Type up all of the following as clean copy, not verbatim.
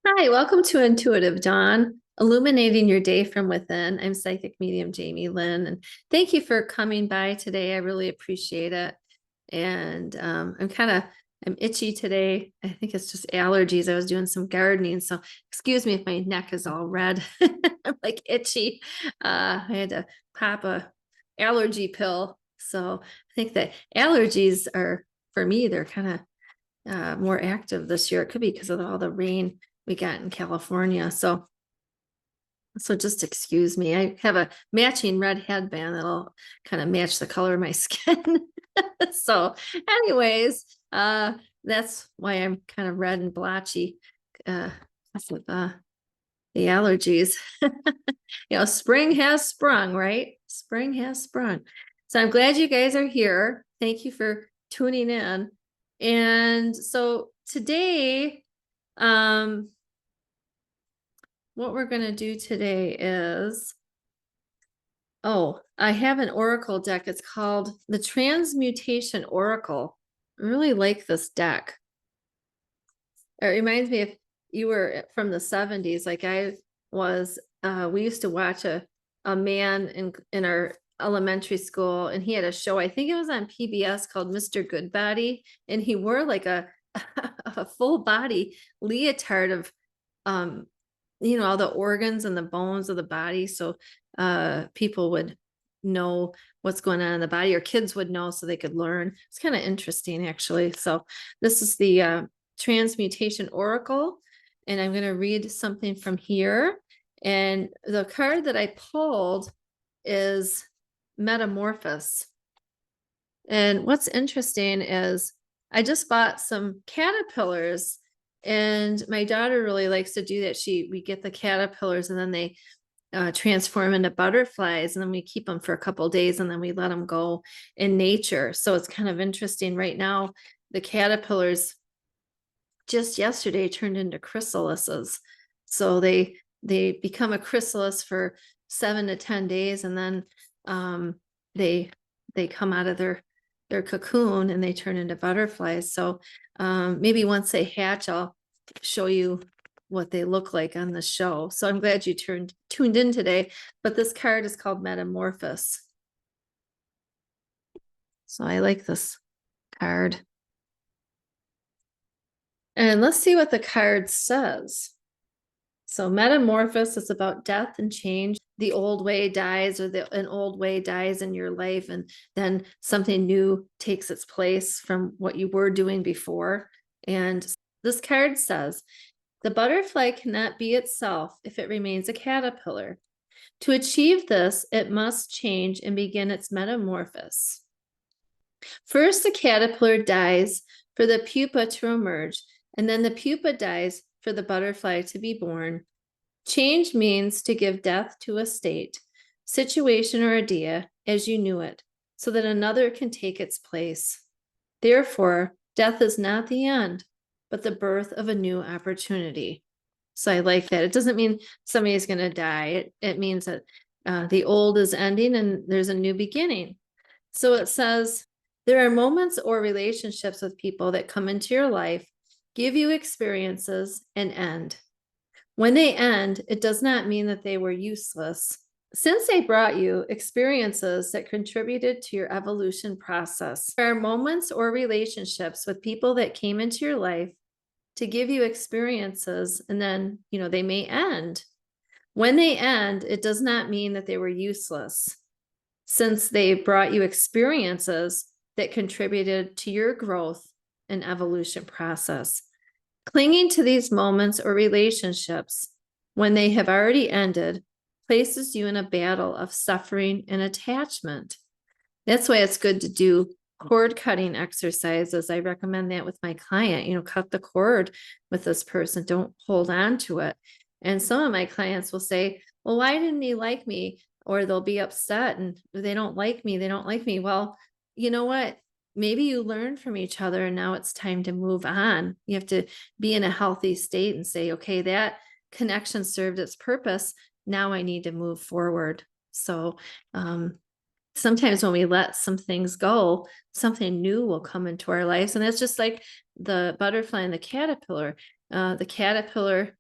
Hi, welcome to Intuitive Dawn, illuminating your day from within. I'm psychic medium Jamie Lynn, and thank you for coming by today. I really appreciate it. And I'm itchy today. I think it's just allergies. I was doing some gardening, so excuse me if my neck is all red. I'm like itchy. I had to pop a allergy pill. So I think that allergies are, for me, they're kind of more active this year. It could be because of all the rain we got in California. So just excuse me. I have a matching red headband that'll kind of match the color of my skin. So anyways, that's why I'm kind of red and blotchy. That's with the allergies. Spring has sprung, right? Spring has sprung. So I'm glad you guys are here. Thank you for tuning in. And so today, what we're going to do today is, I have an oracle deck. It's called the Transmutation Oracle. I really like this deck. It reminds me if you were from the 70s, like I was. We used to watch a man in our elementary school, and he had a show, I think it was on PBS, called Mr. Goodbody, and he wore like a full body leotard of all the organs and the bones of the body, so people would know what's going on in the body, or kids would know so they could learn. It's kind of interesting, actually. So this is the Transmutation Oracle, and I'm going to read something from here. And the card that I pulled is Metamorphosis. And what's interesting is I just bought some caterpillars, and my daughter really likes to do that. We get the caterpillars, and then they transform into butterflies, and then we keep them for a couple of days, and then we let them go in nature. So it's kind of interesting. Right now, the caterpillars just yesterday turned into chrysalises. So they become a chrysalis for 7 to 10 days, and then they come out of their cocoon and they turn into butterflies. So maybe once they hatch, I'll show you what they look like on the show. So I'm glad you tuned in today. But this card is called Metamorphosis. So I like this card. And let's see what the card says. So metamorphosis is about death and change. The old way dies, or an old way dies in your life, and then something new takes its place from what you were doing before. And this card says, the butterfly cannot be itself if it remains a caterpillar. To achieve this, it must change and begin its metamorphosis. First, the caterpillar dies for the pupa to emerge, and then the pupa dies for the butterfly to be born. Change means to give death to a state, situation, or idea as you knew it, so that another can take its place. Therefore, death is not the end, but the birth of a new opportunity. So I like that. It doesn't mean somebody's going to die. It means that the old is ending and there's a new beginning. So it says, there are moments or relationships with people that come into your life, give you experiences, and end. When they end, it does not mean that they were useless, since they brought you experiences that contributed to your evolution process. There are moments or relationships with people that came into your life to give you experiences, and then, they may end. When they end, it does not mean that they were useless, since they brought you experiences that contributed to your growth and evolution process. Clinging to these moments or relationships when they have already ended places you in a battle of suffering and attachment. That's why it's good to do cord cutting exercises. I recommend that with my client. Cut the cord with this person. Don't hold on to it. And some of my clients will say, well, why didn't he like me? Or they'll be upset and they don't like me. They don't like me. Well, you know what? Maybe you learned from each other, and now it's time to move on. You have to be in a healthy state and say, okay, that connection served its purpose. Now I need to move forward. So sometimes when we let some things go, something new will come into our lives. And it's just like the butterfly and the caterpillar. The caterpillar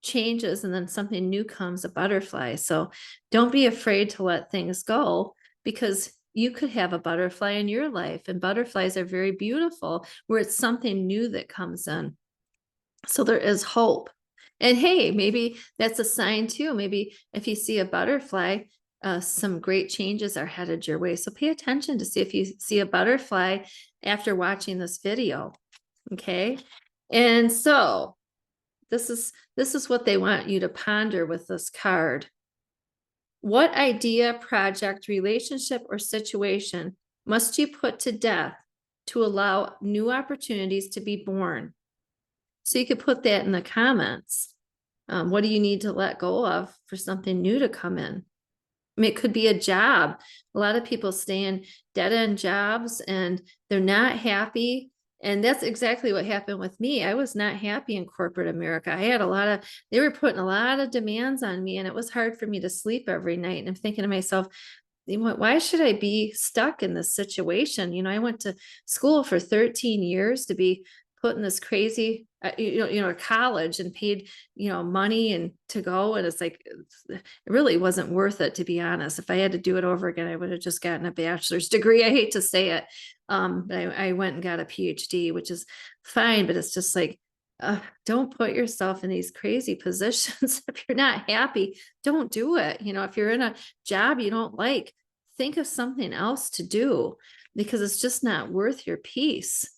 changes and then something new comes, a butterfly. So don't be afraid to let things go, because you could have a butterfly in your life, and butterflies are very beautiful where it's something new that comes in. So there is hope. And hey, maybe that's a sign too. Maybe if you see a butterfly, some great changes are headed your way. So pay attention to see if you see a butterfly after watching this video. Okay. And so this is what they want you to ponder with this card. What idea, project, relationship, or situation must you put to death to allow new opportunities to be born? So you could put that in the comments. What do you need to let go of for something new to come in? I mean, it could be a job. A lot of people stay in dead-end jobs and they're not happy. And that's exactly what happened with me. I was not happy in corporate America. I had they were putting a lot of demands on me, and it was hard for me to sleep every night. And I'm thinking to myself, why should I be stuck in this situation? I went to school for 13 years to be put in this crazy, college, and paid, money and to go. And it's like, it really wasn't worth it, to be honest. If I had to do it over again, I would have just gotten a bachelor's degree. I hate to say it. But I went and got a PhD, which is fine, but it's just like, don't put yourself in these crazy positions. If you're not happy, don't do it. If you're in a job you don't like, think of something else to do, because it's just not worth your peace.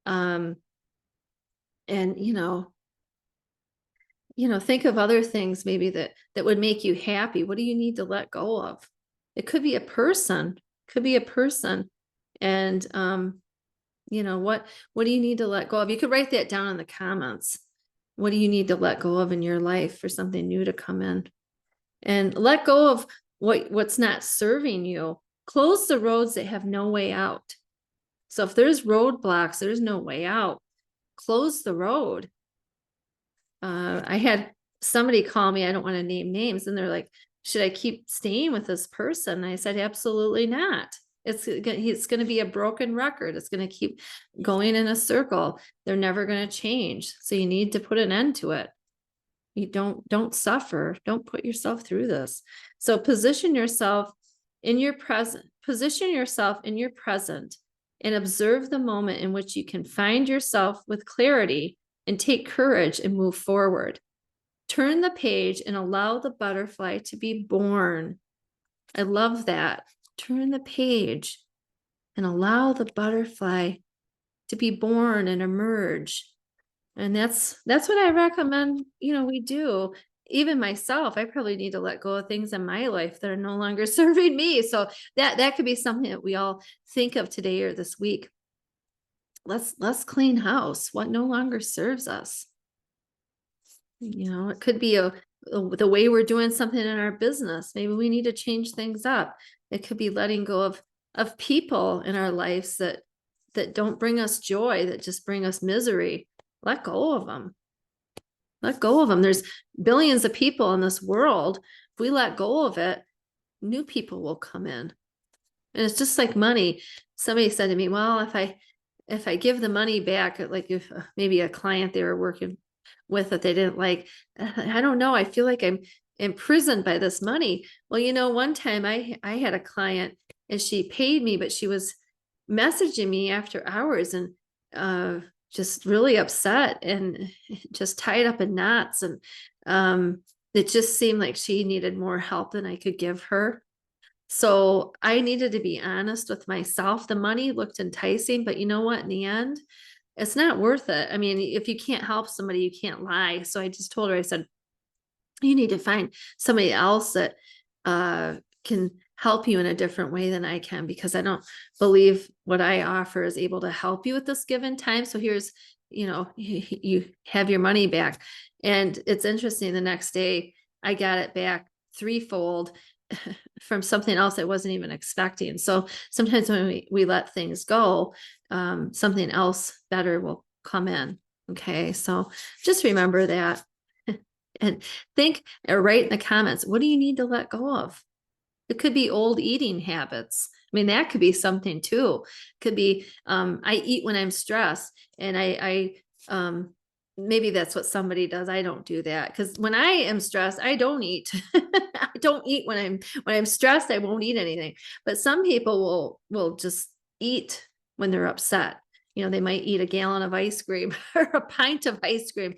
And think of other things maybe that would make you happy. What do you need to let go of? It could be a person, and what do you need to let go of? You could write that down in the comments. What do you need to let go of in your life for something new to come in? And let go of what's not serving you. Close the roads that have no way out. So if there's roadblocks, there's no way out, close the road. I had somebody call me, I don't want to name names, and they're like, should I keep staying with this person? And I said, absolutely not. It's going to be a broken record. It's going to keep going in a circle. They're never going to change. So you need to put an end to it. You don't suffer. Don't put yourself through this. So position yourself in your present and observe the moment in which you can find yourself with clarity and take courage and move forward. Turn the page and allow the butterfly to be born. I love that. Turn the page and allow the butterfly to be born and emerge. And that's what I recommend, we do. Even myself, I probably need to let go of things in my life that are no longer serving me. So that could be something that we all think of today or this week. Let's clean house. What no longer serves us? It could be the way we're doing something in our business. Maybe we need to change things up. It could be letting go of people in our lives that don't bring us joy, that just bring us misery. Let go of them. Let go of them. There's billions of people in this world. If we let go of it, new people will come in. And it's just like money. Somebody said to me, well, if I give the money back, like if maybe a client they were working with that they didn't like, I don't know, I feel like I'm imprisoned by this money. Well, one time I had a client and she paid me, but she was messaging me after hours and just really upset and just tied up in knots. And it just seemed like she needed more help than I could give her. So I needed to be honest with myself. The money looked enticing, but you know what? In the end, it's not worth it. I mean, if you can't help somebody, you can't lie. So I just told her, I said, you need to find somebody else that can help you in a different way than I can, because I don't believe what I offer is able to help you at this given time. So here's, you have your money back. And it's interesting. The next day I got it back threefold from something else I wasn't even expecting. So sometimes when we let things go, something else better will come in. Okay. So just remember that and think or write in the comments, what do you need to let go of? It could be old eating habits. I mean, that could be something too. Could be, I eat when I'm stressed, and I maybe that's what somebody does. I don't do that, because when I am stressed, I don't eat. I don't eat when I'm stressed. I won't eat anything. But some people will just eat when they're upset. They might eat a gallon of ice cream or a pint of ice cream.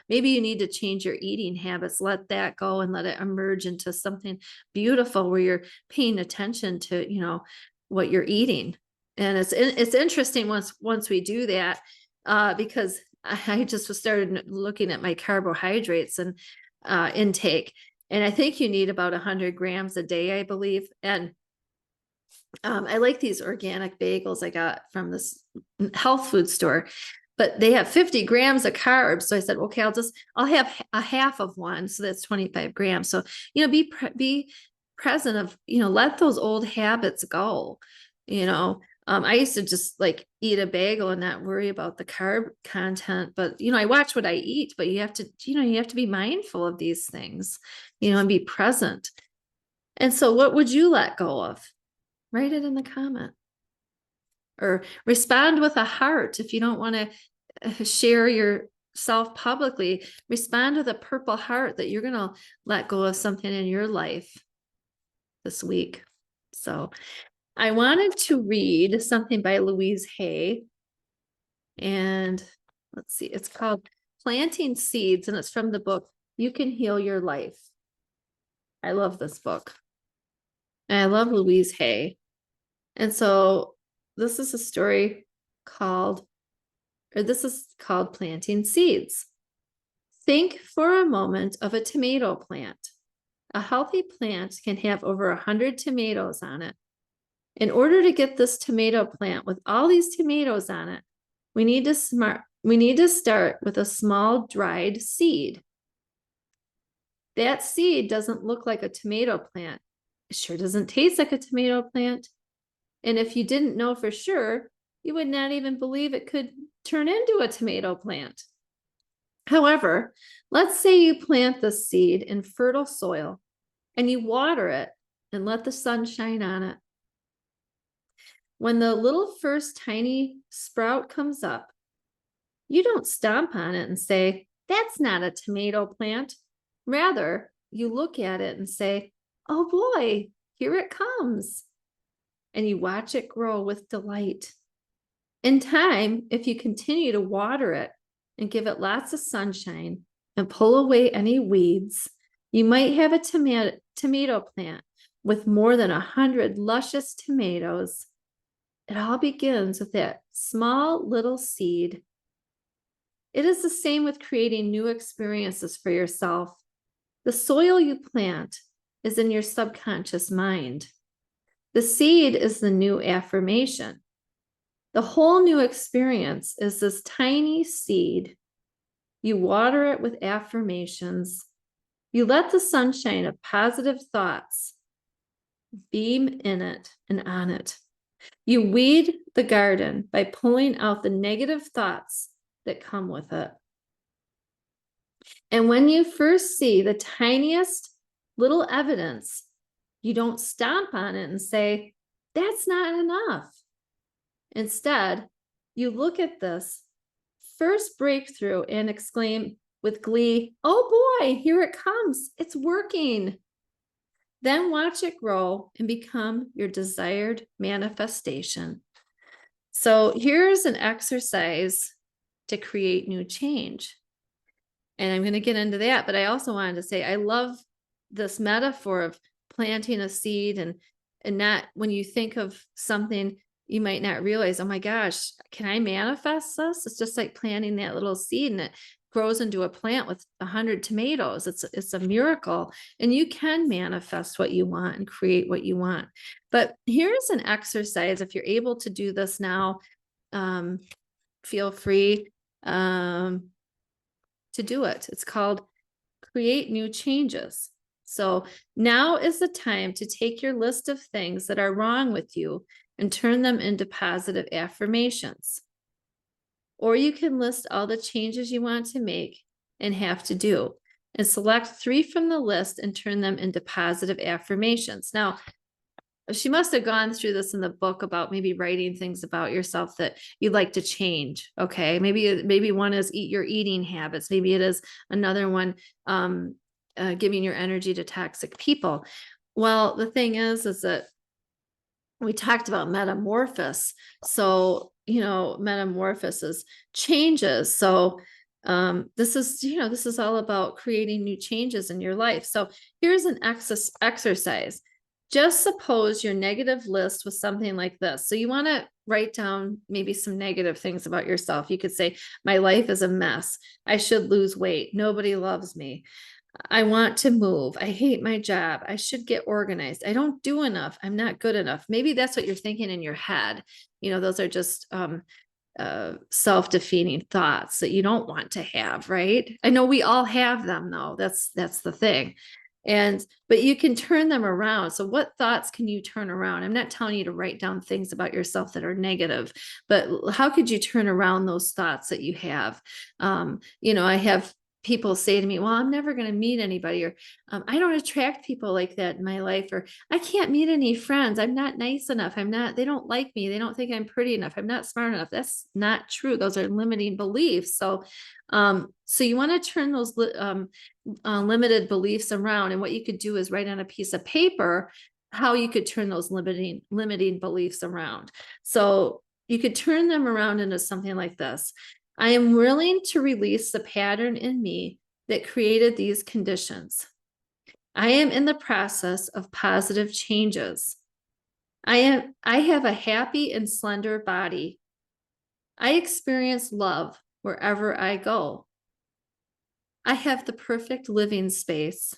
Maybe you need to change your eating habits. Let that go and let it emerge into something beautiful where you're paying attention to, what you're eating. And it's interesting once we do that, because I just started looking at my carbohydrates and intake, and I think you need about 100 grams a day, I believe. And I like these organic bagels I got from this health food store, but they have 50 grams of carbs. So I said, okay, I'll have a half of one. So that's 25 grams. So, be present of, let those old habits go. I used to just like eat a bagel and not worry about the carb content, but, I watch what I eat, but you have to be mindful of these things, and be present. And so what would you let go of? Write it in the comment, or respond with a heart. If you don't want to share yourself publicly, respond with a purple heart that you're going to let go of something in your life this week. So I wanted to read something by Louise Hay, and let's see, it's called Planting Seeds, and it's from the book You Can Heal Your Life. I love this book. And I love Louise Hay. And so this is a story called Planting Seeds. Think for a moment of a tomato plant. A healthy plant can have over 100 tomatoes on it. In order to get this tomato plant with all these tomatoes on it, we need to start with a small dried seed. That seed doesn't look like a tomato plant. It sure doesn't taste like a tomato plant. And if you didn't know for sure, you would not even believe it could turn into a tomato plant. However, let's say you plant the seed in fertile soil and you water it and let the sun shine on it. When the little first tiny sprout comes up, you don't stomp on it and say, "That's not a tomato plant." Rather, you look at it and say, "Oh boy, here it comes." And you watch it grow with delight. In time, if you continue to water it and give it lots of sunshine and pull away any weeds, you might have a tomato plant with more than 100 luscious tomatoes. It all begins with that small little seed. It is the same with creating new experiences for yourself. The soil you plant is in your subconscious mind. The seed is the new affirmation. The whole new experience is this tiny seed. You water it with affirmations. You let the sunshine of positive thoughts beam in it and on it. You weed the garden by pulling out the negative thoughts that come with it. And when you first see the tiniest little evidence, you don't stomp on it and say, "That's not enough." Instead, you look at this first breakthrough and exclaim with glee, "Oh boy, here it comes. It's working." Then watch it grow and become your desired manifestation. So here's an exercise to create new change. And I'm going to get into that, but I also wanted to say I love this metaphor of planting a seed, and not, when you think of something, you might not realize, oh my gosh, can I manifest this? It's just like planting that little seed and it grows into a plant with 100 tomatoes. It's a miracle, and you can manifest what you want and create what you want. But here's an exercise. If you're able to do this now, feel free to do it. It's called Create New Changes. So now is the time to take your list of things that are wrong with you and turn them into positive affirmations. Or you can list all the changes you want to make and have to do, and select 3 from the list and turn them into positive affirmations. Now, she must have gone through this in the book about maybe writing things about yourself that you'd like to change. Okay. Maybe one is your eating habits. Maybe it is another one, giving your energy to toxic people. Well, the thing is that we talked about metamorphosis. So, metamorphosis is changes. So, this is all about creating new changes in your life. So here's an exercise. Just suppose your negative list was something like this. So you want to write down maybe some negative things about yourself. You could say, my life is a mess. I should lose weight. Nobody loves me. I want to move. I hate my job. I should get organized. I don't do enough. I'm not good enough. Maybe that's what you're thinking in your head. Those are just self-defeating thoughts that you don't want to have, right? I know we all have them though. That's the thing. But you can turn them around. So what thoughts can you turn around? I'm not telling you to write down things about yourself that are negative, but how could you turn around those thoughts that you have? I have people say to me, well, I'm never going to meet anybody, or I don't attract people like that in my life, or I can't meet any friends. I'm not nice enough. They don't like me. They don't think I'm pretty enough. I'm not smart enough. That's not true. Those are limiting beliefs. So you want to turn those limited beliefs around. And what you could do is write on a piece of paper how you could turn those limiting beliefs around. So you could turn them around into something like this. I am willing to release the pattern in me that created these conditions. I am in the process of positive changes. I have a happy and slender body. I experience love wherever I go. I have the perfect living space.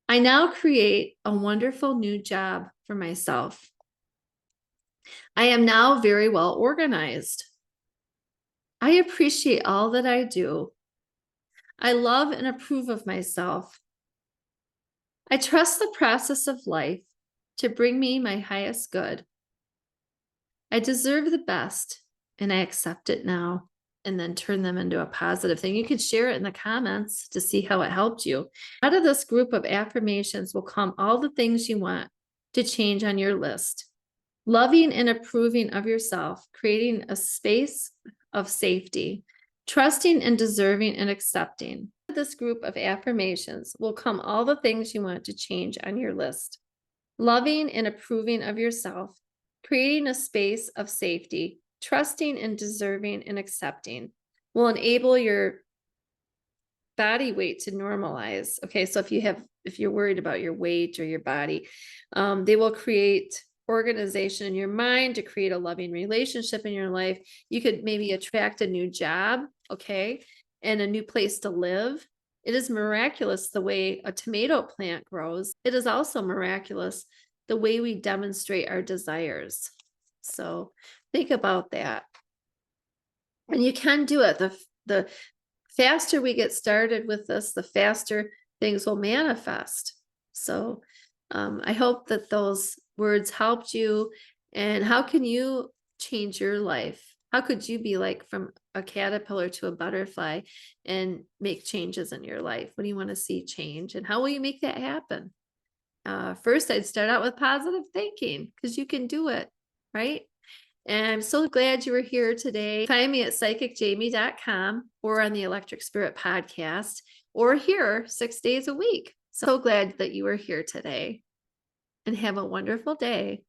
I now create a wonderful new job for myself. I am now very well organized. I appreciate all that I do. I love and approve of myself. I trust the process of life to bring me my highest good. I deserve the best and I accept it now. And then turn them into a positive thing. You could share it in the comments to see how it helped you. Out of this group of affirmations will come all the things you want to change on your list. Loving and approving of yourself, creating a space of safety, trusting and deserving and accepting. This group of affirmations will come all the things you want to change on your list. Loving and approving of yourself, creating a space of safety, trusting and deserving and accepting will enable your body weight to normalize. Okay, so if you're worried about your weight or your body, they will create organization in your mind to create a loving relationship in your life. You could maybe attract a new job, okay, and a new place to live. It is miraculous the way a tomato plant grows. It is also miraculous the way we demonstrate our desires. So think about that. And you can do it. The faster we get started with this, the faster things will manifest. So I hope that those words helped you. And how can you change your life? How could you be like from a caterpillar to a butterfly and make changes in your life? What do you want to see change? And how will you make that happen? First, I'd start out with positive thinking because you can do it, right? And I'm so glad you were here today. Find me at psychicjamie.com or on the Electric Spirit podcast or here 6 days a week. So glad that you were here today and have a wonderful day.